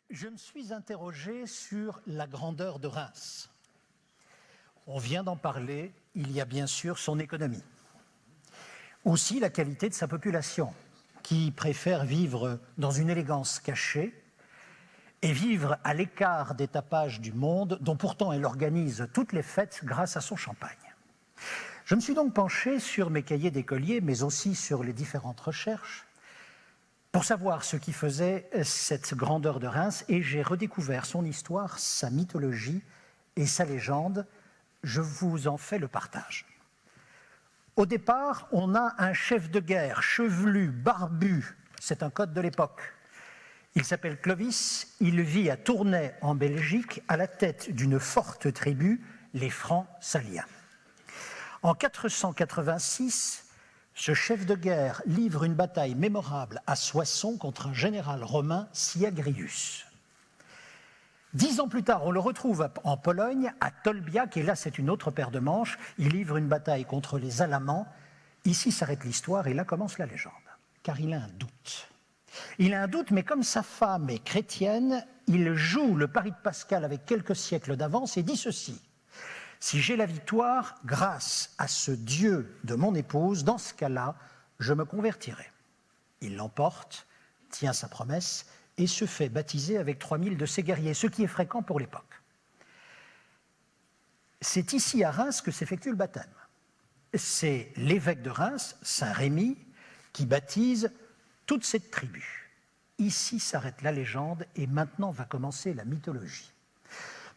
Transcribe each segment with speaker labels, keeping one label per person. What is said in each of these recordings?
Speaker 1: Je me suis interrogé sur la grandeur de Reims. On vient d'en parler, il y a bien sûr son économie. Aussi la qualité de sa population, qui préfère vivre dans une élégance cachée et vivre à l'écart des tapages du monde, dont pourtant elle organise toutes les fêtes grâce à son champagne. Je me suis donc penché sur mes cahiers d'écolier, mais aussi sur les différentes recherches, pour savoir ce qui faisait cette grandeur de Reims, et j'ai redécouvert son histoire, sa mythologie et sa légende. Je vous en fais le partage. Au départ, on a un chef de guerre chevelu, barbu, c'est un code de l'époque. Il s'appelle Clovis, il vit à Tournai en Belgique, à la tête d'une forte tribu, les Francs Saliens. En 486, ce chef de guerre livre une bataille mémorable à Soissons contre un général romain, Syagrius. 10 ans plus tard, on le retrouve en Pologne, à Tolbiac, et là c'est une autre paire de manches. Il livre une bataille contre les Alamans. Ici s'arrête l'histoire et là commence la légende, car il a un doute. Il a un doute, mais comme sa femme est chrétienne, il joue le pari de Pascal avec quelques siècles d'avance et dit ceci: si j'ai la victoire grâce à ce Dieu de mon épouse, dans ce cas-là, je me convertirai. Il l'emporte, tient sa promesse et se fait baptiser avec 3000 de ses guerriers, ce qui est fréquent pour l'époque. C'est ici à Reims que s'effectue le baptême. C'est l'évêque de Reims, Saint Rémy, qui baptise toute cette tribu. Ici s'arrête la légende et maintenant va commencer la mythologie.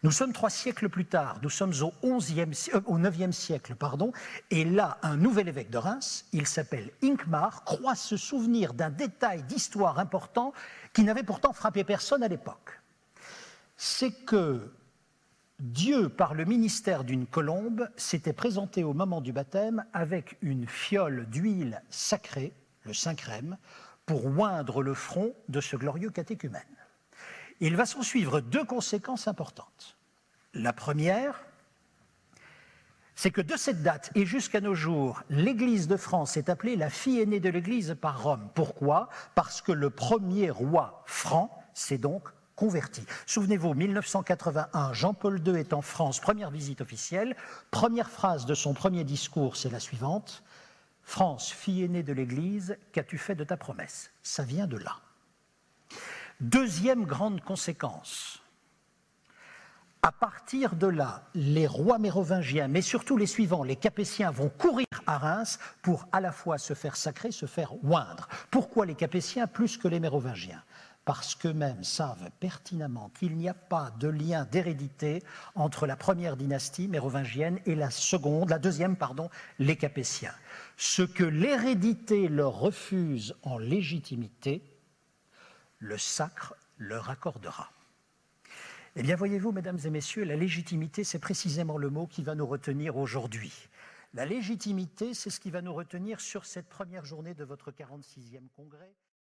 Speaker 1: Nous sommes 3 siècles plus tard, nous sommes au 9e siècle, et là, un nouvel évêque de Reims, il s'appelle Hincmar, croit se souvenir d'un détail d'histoire important qui n'avait pourtant frappé personne à l'époque. C'est que Dieu, par le ministère d'une colombe, s'était présenté au moment du baptême avec une fiole d'huile sacrée, le Saint-Crème, pour oindre le front de ce glorieux catéchumène. Il va s'en suivre 2 conséquences importantes. La première, c'est que de cette date et jusqu'à nos jours, l'Église de France est appelée la fille aînée de l'Église par Rome. Pourquoi? Parce que le premier roi franc s'est donc converti. Souvenez-vous, 1981, Jean-Paul II est en France, première visite officielle. Première phrase de son premier discours, c'est la suivante: France, fille aînée de l'Église, qu'as-tu fait de ta promesse? Ça vient de là. Deuxième grande conséquence, à partir de là, les rois mérovingiens, mais surtout les suivants, les Capétiens, vont courir à Reims pour à la fois se faire sacrer, se faire oindre. Pourquoi les Capétiens plus que les mérovingiens? Parce qu'eux-mêmes savent pertinemment qu'il n'y a pas de lien d'hérédité entre la première dynastie mérovingienne et la deuxième, les Capétiens. Ce que l'hérédité leur refuse en légitimité, le sacre leur accordera. Eh bien, voyez-vous, mesdames et messieurs, la légitimité, c'est précisément le mot qui va nous retenir aujourd'hui. La légitimité, c'est ce qui va nous retenir sur cette première journée de votre 46e congrès.